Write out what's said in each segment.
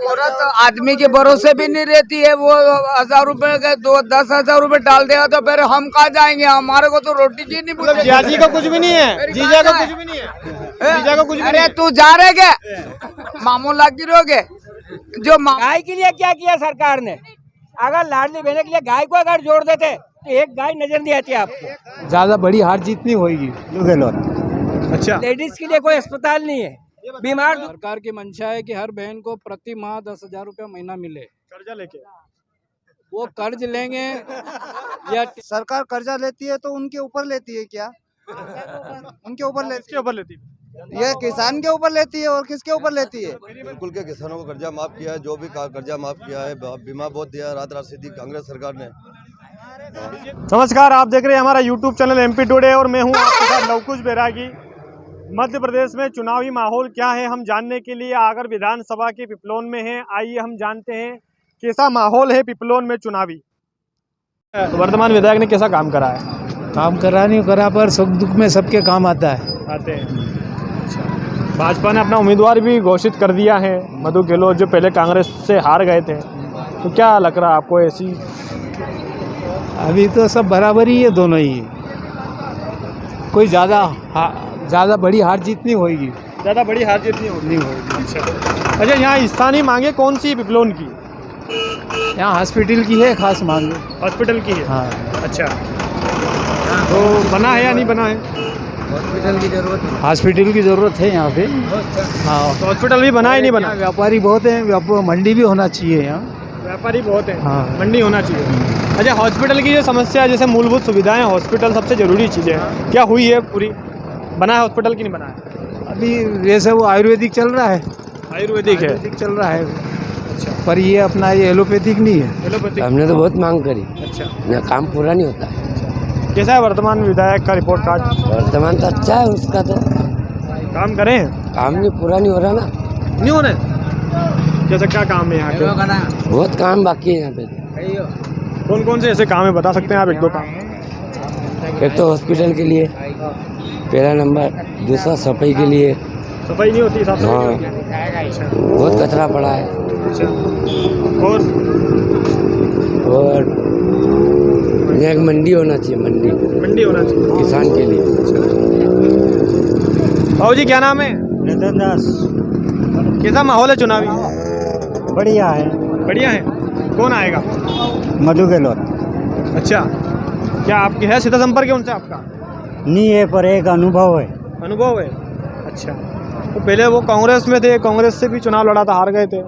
औरत आदमी के भरोसे भी नहीं रहती है। वो 1000 रुपए के 10,000 रुपए डाल देगा तो फिर हम कहाँ जाएंगे? हमारे को तो रोटी की नहीं मतलब जियाजी का कुछ भी नहीं है, जीजा का कुछ भी नहीं है, जीजा का कुछ भी नहीं अरे है। तू जा रहे क्या मामूला गिरोगे? जो गाय के लिए क्या किया सरकार ने? अगर लाडली बहन के लिए गाय को अगर जोड़ देते तो एक गाय नजर नहीं आती आपको। ज्यादा बड़ी हार जीत नहीं होगी। अच्छा, लेडीज के लिए कोई अस्पताल नहीं है। बीमार सरकार की मंशा है कि हर बहन को प्रति माह 10,000 रुपया महीना मिले। कर्जा लेके वो कर्ज लेंगे या सरकार कर्जा लेती है तो उनके ऊपर लेती है क्या? उनके ऊपर लेती किसके ऊपर लेती है? है, ये किसान के ऊपर लेती है और किसके ऊपर लेती है? बिल्कुल के किसानों को कर्जा माफ किया है, जो भी कर्जा माफ किया है, बीमा बहुत दिया है, रात राशि दी कांग्रेस सरकार ने। नमस्कार, आप देख रहे हैं हमारा यूट्यूब चैनल एमपी टुडे और मैं हूं आपके साथ लवकुश बैरागी। मध्य प्रदेश में चुनावी माहौल क्या है हम जानने के लिए आगर विधानसभा के पिपलोन में हैं। आइए हम जानते हैं कैसा माहौल है पिपलोन में चुनावी। वर्तमान विधायक ने कैसा काम करा है? काम करा नहीं करा पर सुख दुख में सबके काम आता है। आते हैं। अच्छा, भाजपा ने अपना उम्मीदवार भी घोषित कर दिया है, मधु गहलोत, जो पहले कांग्रेस से हार गए थे। तो क्या लग रहा है आपको? ऐसी अभी तो सब बराबर ही है, दोनों ही। कोई ज़्यादा बड़ी हार जीत नहीं होगी। ज़्यादा बड़ी हार जीत नहीं होगी। अच्छा, यहाँ स्थानीय मांगे कौन सी है पिपलोन की? यहाँ हॉस्पिटल की है खास मांग। हॉस्पिटल की है। हाँ, अच्छा, तो बना है या नहीं बना है? हॉस्पिटल की ज़रूरत है यहाँ पे। हाँ, तो हॉस्पिटल भी बना है नहीं बना? व्यापारी बहुत हैं, मंडी भी होना चाहिए यहाँ। व्यापारी बहुत है। हाँ। मंडी होना चाहिए। अच्छा, हॉस्पिटल की जो समस्या है, जैसे मूलभूत सुविधाएं, हॉस्पिटल सबसे जरूरी चीज़ है, क्या हुई है पूरी? बना है हॉस्पिटल की नहीं बना है? अभी वैसे वो आयुर्वेदिक चल रहा है। आयुर्वेदिक है। चल रहा है। अच्छा, पर ये अपना ये एलोपैथिक नहीं है। एलोपैथिक। हमने तो बहुत मांग करी, अच्छा, ना काम पूरा नहीं होता है। कैसा है वर्तमान विधायक का रिपोर्ट कार्ड? वर्तमान तो अच्छा है उसका, तो काम करें? काम नहीं पूरा नहीं हो रहा ना। नहीं हो रहे? जैसे क्या काम है यहाँ के? बहुत काम बाकी है यहाँ पे। कौन कौन से ऐसे काम है बता सकते हैं आप? एक दो काम। एक तो हॉस्पिटल के लिए पहला नंबर, दूसरा सफाई के लिए। सफाई नहीं होती, साफ सफाई हाँ, नहीं होती। बहुत कचरा पड़ा है। अच्छा, और एक मंडी होना चाहिए, मंडी होना चाहिए किसान के लिए। बाबू जी, क्या नाम है? नितिन दास। कैसा माहौल है चुनावी? बढ़िया है। बढ़िया है। कौन आएगा? मधु गहलोत। अच्छा, क्या आपके है सीधा संपर्क है उनसे आपका? नहीं है, पर एक अनुभव है। अनुभव है। अच्छा, तो पहले वो कांग्रेस में थे, कांग्रेस से भी चुनाव लड़ा था, हार गए थे।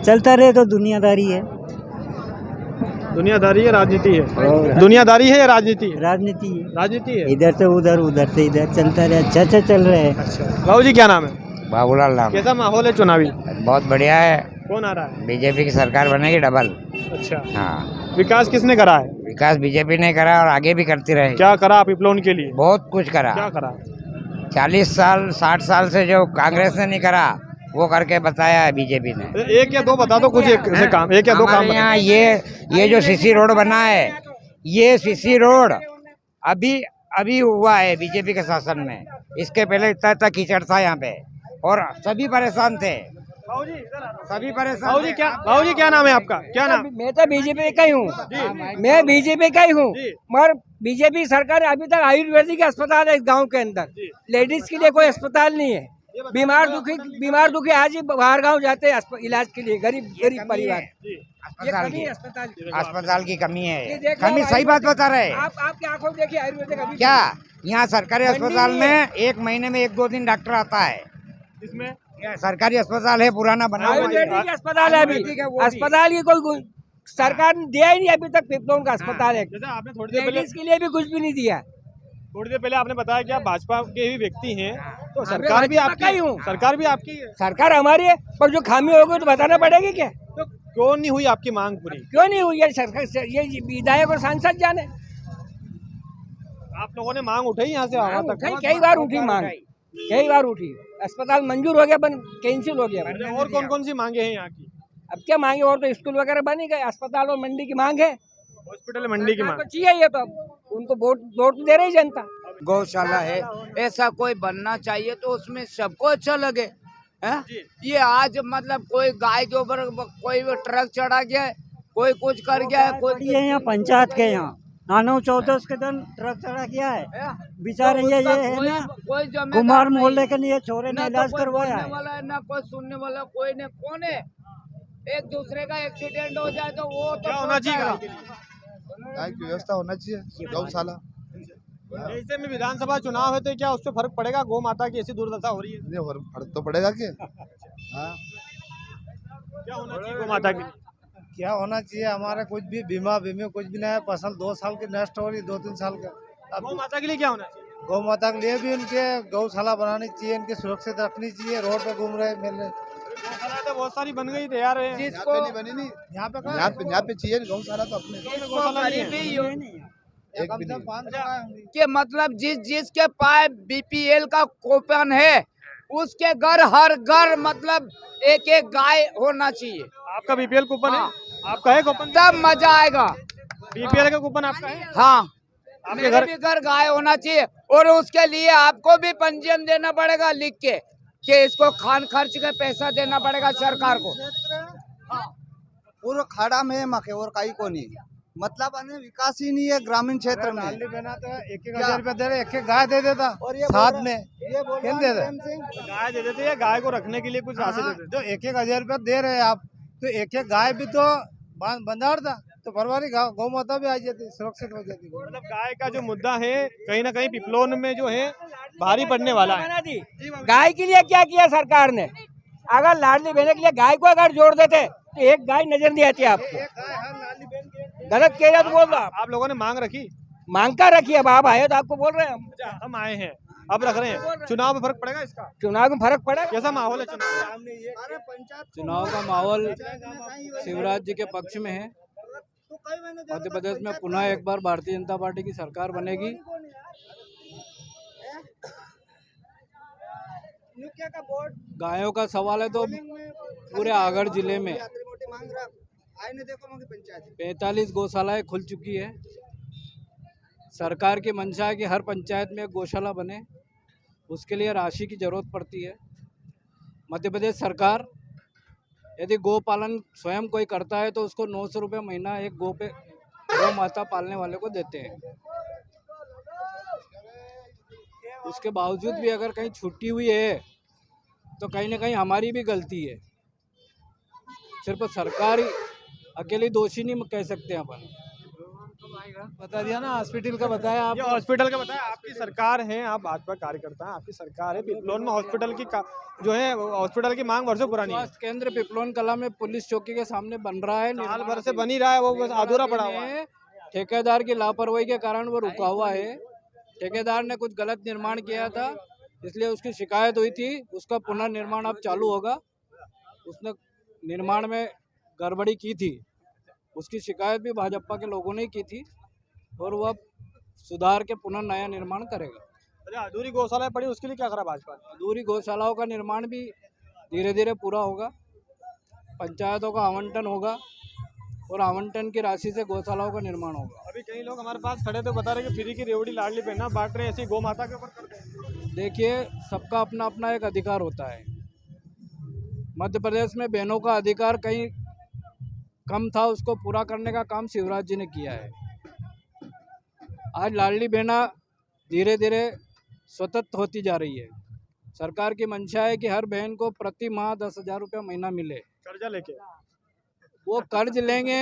चलता रहे तो दुनियादारी है। दुनियादारी है, राजनीति है। दुनियादारी है या राजनीति है? राजनीति है। राजनीति है। इधर से उधर, उधर से इधर चलता रहे, अच्छा चल रहे हैं। अच्छा, बाबू जी क्या नाम है? बाबूलाल नाम। कैसा माहौल है चुनावी? बहुत बढ़िया है। कौन आ रहा है? बीजेपी की सरकार बनेगी डबल। अच्छा, हाँ, विकास किसने करा है? विकास बीजेपी ने करा और आगे भी करती रहे। क्या करा पिपलोन के लिए? बहुत कुछ करा। क्या करा? 40 साल 60 साल से जो कांग्रेस ने नहीं करा वो करके बताया है बीजेपी ने। एक या दो बता दो कुछ ऐसे काम, एक या दो काम हमारे यहाँ ये जो सीसी रोड बना है, ये सीसी रोड अभी हुआ है बीजेपी के शासन में। इसके पहले इतना कीचड़ था यहाँ पे और सभी परेशान थे। सभी परेशान। बाबू जी क्या नाम है आपका? क्या नाम? मैं तो बीजेपी का ही हूँ। मैं बीजेपी का ही हूँ, मगर बीजेपी सरकार अभी तक आयुर्वेदिक अस्पताल है इस गाँव के अंदर। लेडीज के लिए कोई अस्पताल नहीं है। बीमार दुखी आज ही बाहर गाँव जाते हैं इलाज के लिए, गरीब परिवार। अस्पताल की कमी है। कमी सही बात बता रहे हैं। आपकी आंखों में देखिए आयुर्वेदिक अभी क्या यहाँ सरकारी अस्पताल में एक महीने में 1-2 दिन डॉक्टर आता है? इसमें सरकारी अस्पताल है, पुराना बना हुआ है। आयुर्वेदिक अस्पताल है अभी। अस्पताल की कोई सरकार ने दिया ही नहीं अभी तक। पिपलोन का अस्पताल है, जैसे आपने थोड़ी देर पहले लेडीज के लिए भी कुछ भी नहीं दिया। आपने बताया कि आप भाजपा के ही व्यक्ति हैं, तो सरकार भी आपकी हूँ। सरकार भी आपकी है। सरकार हमारी है, पर जो खामी होगी तो बताना पड़ेगी। क्या तो क्यों नहीं हुई आपकी मांग पूरी? क्यों नहीं हुई? ये सरकार, ये विधायक और सांसद जाने। आप लोगों ने मांग उठाई यहाँ से वहाँ तक? कई बार उठी मांग, कई बार उठी। अस्पताल मंजूर हो गया, बन कैंसिल हो गया। और कौन सी मांगे हैं यहाँ की? अब क्या मांगे? और तो स्कूल वगैरह बन गए, अस्पताल और मंडी की मांग है। हॉस्पिटल मंडी की मांग तो चाहिए। ये तो उनको वोट दे रही जनता। गौशाला है, ऐसा कोई बनना चाहिए तो उसमें सबको अच्छा लगे, है? ये आज मतलब कोई गाय के ऊपर कोई ट्रक चढ़ा गया, कोई कुछ कर गया, कोई ये यहाँ पंचायत के यहाँ नानो चौदस के दिन ट्रक चढ़ा किया है बेचारे। ये है ना कोई कुमार मोहल्ले के लिए छोरे ने इलाज करवाया है। वाला है ना कोई सुनने वाला, कोई ने कौन है? एक दूसरे का एक्सीडेंट हो जाए तो वो तो क्या होना चाहिए गाय के लिए? गाय की व्यवस्था होना चाहिए, गौशाला। ऐसे में विधानसभा चुनाव है तो क्या उससे फर्क पड़ेगा? गौ माता की ऐसी दुर्दशा हो रही है, फर्क तो पड़ेगा कि क्या होना चाहिए गौ माता के लिए? क्या होना चाहिए? हमारा कुछ भी बीमा कुछ भी नहीं है। फसल 2 साल की नष्ट हो रही, 2-3 साल का। गौ माता के लिए क्या होना चाहिए? गौ माता के लिए भी उनके गौशाला बनानी चाहिए, इनकी सुरक्षित रखनी चाहिए। रोड पे घूम रहे मिल रहे, गौशाला तो बहुत सारी बन गई तैयार है। जिसको बनी नहीं, यहाँ पे यहाँ पे चाहिए गौशाला तो अपने। गौशाला नहीं है। कम से कम 500 होंगी। के मतलब जिसके पास बीपीएल का कूपन है उसके घर हर घर मतलब एक एक गाय होना चाहिए। आपका बीपीएल कूपन है? आपका है कूपन? तब मजा आएगा। बीपीएल का कूपन आपका है? हाँ, आपके मेरे घर भी घर गाय होना चाहिए और उसके लिए आपको भी पंजीयन देना पड़ेगा लिख के कि इसको खान खर्च का पैसा देना पड़ेगा सरकार को। पूरा खाड़ा में मके और कहीं को नहीं, मतलब अन्य विकास ही नहीं है ग्रामीण क्षेत्र में। नाली बना तो 1,000 रुपया दे रहे, एक गाय दे देता और ये साथ में क्यों दे दे? गाय दे देते हैं, गाय को रखने के लिए कुछ राशि दे देते जो 1,000 रुपया दे रहे हैं आप, तो एक गाय भी तो बंधार था तो परवारी गौ माता भी आ जाती, सुरक्षित हो जाती। मतलब गाय का जो मुद्दा है कहीं ना कहीं पिपलोन में जो है भारी पड़ने वाला है। गाय के लिए क्या किया सरकार ने? अगर लाडली बहन के लिए गाय को अगर जोड़ देते तो एक गाय नजर नहीं आती आपको। गलत कह रहा तो बोल रहा, आप लोगों ने मांग रखी? मांग कर रखी। अब आप आए तो आपको बोल रहे हैं हम। हम आए हैं, अब रख रहे हैं। चुनाव में फर्क पड़ेगा इसका? चुनाव में फर्क पड़ा। कैसा माहौल है चुनाव? चुनाव का माहौल शिवराज जी के पक्ष में है। मध्य प्रदेश में पुनः एक बार भारतीय जनता पार्टी की सरकार बनेगी। गायों का सवाल है तो पूरे आगरा जिले में 45 गौशालाएं खुल चुकी है। सरकार की मंशा है कि हर पंचायत में एक गौशाला बने, उसके लिए राशि की जरूरत पड़ती है। मध्य प्रदेश सरकार यदि गौ पालन स्वयं कोई करता है तो उसको 900 रुपये महीना एक गौ माता पालने वाले को देते हैं। उसके बावजूद भी अगर कहीं छुट्टी हुई है तो कहीं ना कहीं हमारी भी गलती है। सिर्फ सरकार ही अकेली दोषी नहीं कह सकते अपन। बता दिया ना, हॉस्पिटल का बताया आप। ये हॉस्पिटल का बताया, आपकी सरकार है, आप भाजपा कार्यकर्ता हैं, आपकी सरकार है। पिपलोन में हॉस्पिटल की जो है हॉस्पिटल की मांग वर्षों पुरानी है। स्वास्थ्य केंद्र पिपलोन कला में पुलिस चौकी के सामने बन रहा है, साल भर से बन ही रहा है, वो बस अधूरा पड़ा हुआ है। ठेकेदार की लापरवाही के कारण वो रुका हुआ है। ठेकेदार ने कुछ गलत निर्माण किया था, इसलिए उसकी शिकायत हुई थी। उसका पुनर्निर्माण अब चालू होगा। उसने निर्माण में गड़बड़ी की थी, उसकी शिकायत भी भाजपा के लोगों ने ही की थी और वो अब सुधार के पुनः नया निर्माण करेगा। अच्छा, अधूरी गौशाला पड़ी, उसके लिए क्या करा भाजपा ने? अधूरी गौशालाओं का निर्माण भी धीरे धीरे पूरा होगा। पंचायतों का आवंटन होगा और आवंटन की राशि से गौशालाओं का निर्माण होगा। अभी कई लोग हमारे पास खड़े तो बता रहे कि फ्री की रेवड़ी लाडली बहना बांट रहे हैं, ऐसी गौ माता के ऊपर करते हैं। देखिए, सबका अपना अपना एक अधिकार होता है। मध्य प्रदेश में बहनों का अधिकार कहीं कम था, उसको पूरा करने का काम शिवराज जी ने किया है। आज लाडली बहना धीरे धीरे स्वतंत्र होती जा रही है। सरकार की मंशा है कि हर बहन को प्रति माह 10,000 रुपया महीना मिले। कर्जा लेके वो कर्ज लेंगे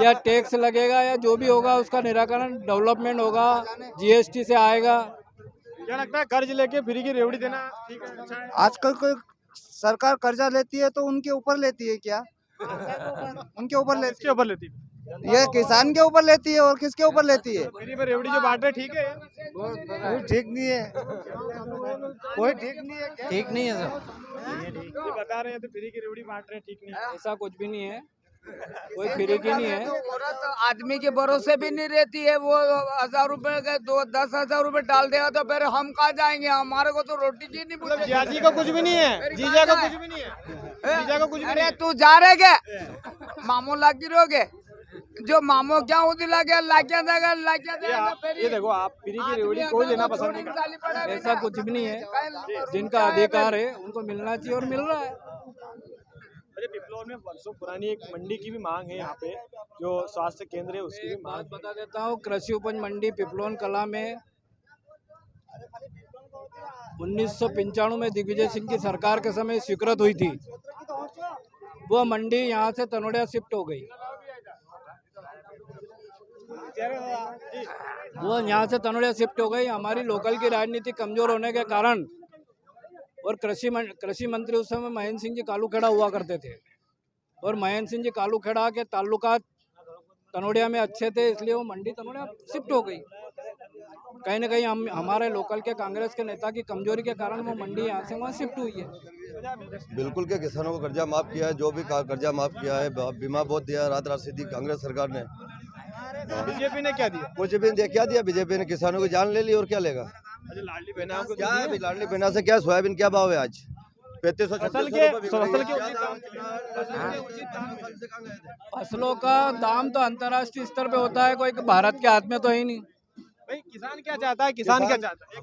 या टैक्स लगेगा या जो भी होगा उसका निराकरण डेवलपमेंट होगा, जीएसटी से आएगा। क्या लगता है कर्ज लेके फ्री की रेवड़ी देना ठीक है, अच्छा है? आजकल कोई सरकार कर्जा लेती है तो उनके ऊपर लेती है क्या? उनके ऊपर लेती किसके ऊपर लेती है? ये किसान के ऊपर लेती है और किसके ऊपर लेती है? फ्री में रेवड़ी जो बांट रहे ठीक है? कोई ठीक नहीं है, कोई ठीक नहीं है। क्या ठीक नहीं है सर। ये बता रहे हैं तो फ्री की रेवड़ी बांट रहे हैं, ठीक नहीं है। ऐसा कुछ भी नहीं है, कोई फ्री की नहीं है। औरत आदमी के भरोसे भी नहीं रहती है। वो 1,000 रुपए के 10,000 रुपए डाल देगा तो फिर हम कहाँ जाएंगे? हमारे को तो रोटी जी नहीं मतलब पूछेगी। जिया जी को कुछ भी नहीं है, जीजा को कुछ भी नहीं है, जीजा को कुछ भी नहीं अरे है। तू जा रहे क्या? मामू लाग गिरोगे जो मामो क्या होती लगे लाके देगा ये देखो आप फ्री की रेवड़ी कोई लेना पसंद नहीं करता। ऐसा कुछ भी नहीं है, जिनका अधिकार है उनको मिलना चाहिए और मिल रहा है। अरे पिपलोन में वर्षों पुरानी एक मंडी की भी मांग है, यहाँ पे जो स्वास्थ्य केंद्र है उसकी भी बात मांग। बता देता हूँ, कृषि उपज मंडी पिपलोन कला में 1995 में दिग्विजय सिंह की सरकार के समय स्वीकृत हुई थी। वो मंडी यहाँ से तनोड़िया शिफ्ट हो गई। वो यहाँ से तनोड़िया शिफ्ट हो गई। हमारी लोकल की राजनीति कमजोर होने के कारण, और कृषि मंत्री उस समय महेंद्र सिंह जी कालूखेड़ा हुआ करते थे, और महेंद्र सिंह जी कालूखेड़ा के ताल्लुकात तनोड़िया में अच्छे थे, इसलिए वो मंडी तनोड़िया शिफ्ट हो गई। कहीं ना कहीं हमारे लोकल के कांग्रेस के नेता की कमजोरी के कारण वो मंडी यहाँ से वहाँ शिफ्ट हुई है। बिल्कुल के किसानों को कर्जा माफ किया है, जो भी कर्जा माफ किया है, बीमा बहुत दिया, रात राशि दी कांग्रेस सरकार ने। बीजेपी ने क्या दिया? कुछ भी क्या दिया? बीजेपी ने किसानों की जान ले ली और क्या लेगा? लाडली बहना को क्या है लाडली बहना से क्या? सोयाबीन क्या भाव है आज? 3500 फसलों का दाम तो अंतर्राष्ट्रीय स्तर पे होता है, कोई भारत के हाथ में तो है ही नहीं। भाई किसान क्या चाहता है? किसान क्या चाहता है?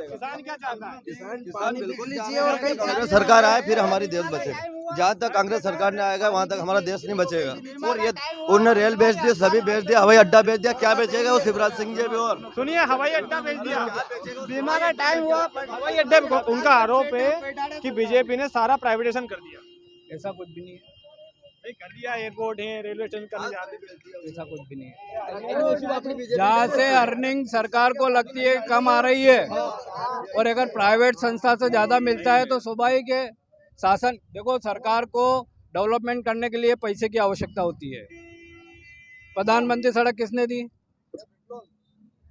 किसान क्या चाहता है? किसान बिल्कुल नहीं चाहिए और कहीं कांग्रेस सरकार आए फिर हमारी देश बचे। जहाँ तक कांग्रेस सरकार ने आएगा वहाँ तक हमारा देश नहीं बचेगा। और ये उन्होंने रेल बेच दिया, सभी बेच दिया, हवाई अड्डा बेच दिया, क्या बेचेगा वो शिवराज सिंह जी भी। और सुनिए, हवाई अड्डा बेच दिया, बीमा का टाइम हुआ, हवाई अड्डे। उनका आरोप है कि बीजेपी ने सारा प्राइवेटाइजेशन कर दिया। ऐसा कुछ भी नहीं है, कर दिया। एयरपोर्ट है, रेलवे स्टेशन करने जाते, ऐसा कुछ भी नहीं है। जहाँ से अर्निंग सरकार को लगती है कम आ रही है, और अगर प्राइवेट संस्था से ज्यादा मिलता है तो स्वाभाविक है। शासन देखो, सरकार को डेवलपमेंट करने के लिए पैसे की आवश्यकता होती है। प्रधानमंत्री सड़क किसने दी?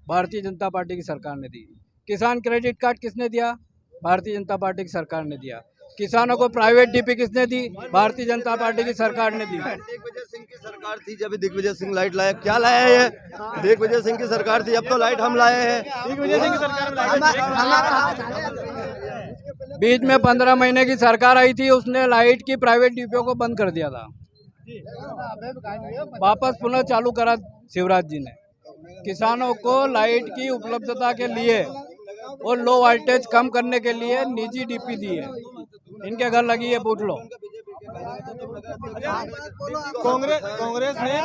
भारतीय जनता पार्टी की सरकार ने दी। किसान क्रेडिट कार्ड किसने दिया? भारतीय जनता पार्टी की सरकार ने दिया। किसानों को प्राइवेट डीपी किसने दी? भारतीय जनता पार्टी की सरकार ने दी। दिग्विजय सिंह की सरकार थी जब दिग्विजय सिंह लाइट लाया। क्या लाया है ये? दिग्विजय सिंह की सरकार थी, अब तो लाइट हम लाए हैं। दिग्विजय सिंह की सरकार बीच में 15 महीने की सरकार आई थी, उसने लाइट की प्राइवेट डीपीओ को बंद कर दिया था, वापस पुनः चालू करा शिवराज जी ने। किसानों को लाइट की उपलब्धता के लिए और लो वोल्टेज कम करने के लिए निजी डीपी दी है। इनके घर लगी है, पूछ लो। कांग्रेस ने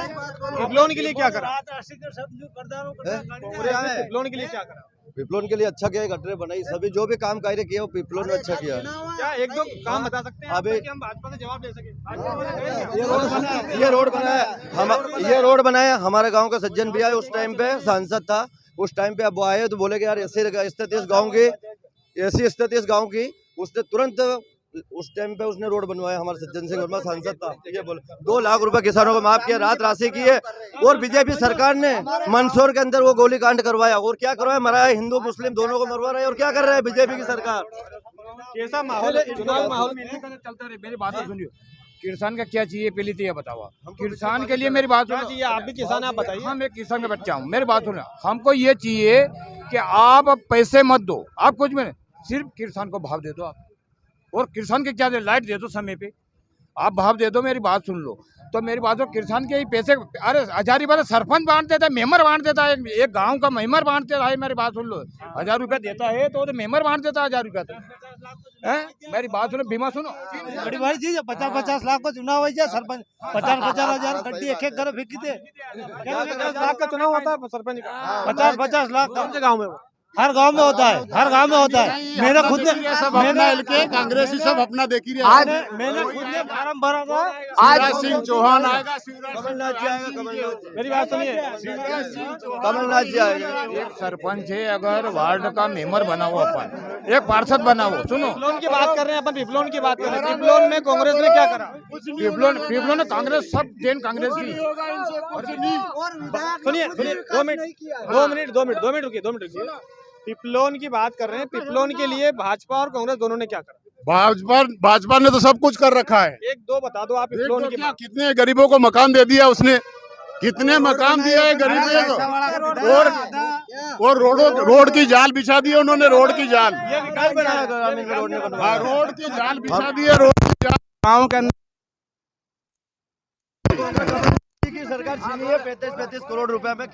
पिपलोन के लिए क्या करा? पिपलोन के लिए क्या करा? पिपलोन के लिए अच्छा किया, गटरे बनाई, सभी जो भी काम कार्य किया वो पिपलोन में अच्छा किया है। क्या एक दो काम बता सकते हैं अभी कि हम भाजपा से जवाब दे सके? ये रोड बनाया हमारे गांव का सज्जन भी आए, उस टाइम पे सांसद था, उस टाइम पे अब वो आए तो बोले कि यार ऐसी स्थिति इस गाँव की उसने तुरंत उस टाइम पे उसने रोड बनवाया। हमारे सज्जन सिंह वर्मा सांसद था, ये बोले 2 लाख रुपए किसानों को माफ किया, रात राशि की है। और बीजेपी सरकार ने मंदसौर के अंदर वो गोलीकांड करवाया, और क्या करवाया? मराया, हिंदू मुस्लिम दोनों को मरवा रहा है। और क्या कर रहा है बीजेपी की सरकार? कैसा माहौल है? चुनाव माहौल चलता रहे। मेरी बात सुनिए, किसान का क्या चाहिए पहले तो ये बताओ। किसान के लिए मेरी बात सुनो। चाहिए? आप भी किसान, आप बताइए। हाँ, मैं किसान का बच्चा हूँ, मेरी बात सुनो। हमको ये चाहिए कि आप पैसे मत दो, आप कुछ भी नहीं, सिर्फ किसान को भाव दे दो आप, और किसान के क्या दे? लाइट दे दो समय पे, आप भाव दे दो। मेरी बात सुन लो तो मेरी बात हो, किसान के ही पैसे। अरे 1000 रुपये सरपंच बांट देता है, मेंबर बांट देता है, एक गांव का मेंबर बांट देता है। मेरी बात सुन लो, 1000 रुपये देता है तो मेंबर बांट देता है 1000 रुपये तो। मेरी बात सुनो, बीमा सुनो। बड़ी भाई जी 50-50 लाख का चुनाव है, सरपंच 50-50 हजार गड्डी एक घर फेंकी थे। 50 लाख का चुनाव होता है सरपंच का? 50-50 लाख कौन से गाँव में? हर गांव में होता है, हर गांव में होता है। मैंने खुद ने कांग्रेस सब अपना देखी रही। आज मैंने खुद ने फार्म भरा था। शिवराज सिंह चौहान आएगा, कमलनाथ जी आएगा, मेरी बात सुनिए, कमलनाथ जी आएगा। एक सरपंच है, अगर वार्ड का मेंबर बना हुआ अपन, एक पार्षद बना हुआ, सुनो पिपलोन की बात कर रहे हैं अपन, पिपलोन की बात कर रहे हैं। पिपलोन में कांग्रेस ने क्या करा? पिपलोन ने कांग्रेस सब देन कांग्रेस की। सुनिए 2 मिनट रुकिए। पिपलोन की बात कर रहे हैं। पिपलोन के लिए भाजपा और कांग्रेस दोनों ने क्या करा? भाजपा ने तो सब कुछ कर रखा है। 1-2 बता दो आप पिपलोन की बात। कितने गरीबों को मकान दे दिया उसने, कितने मकान दिए है गरीबों को, और रोड की जाल बिछा दी उन्होंने, रोड की जाल। ये विकास बनाया ग्रामीण में, रोड ने बनवाया। रोड की जाल बिछा दी है, रोड की जाल गाँव के अंदर। मोदी सरकार छीनी है 35-35 करोड़ रुपए में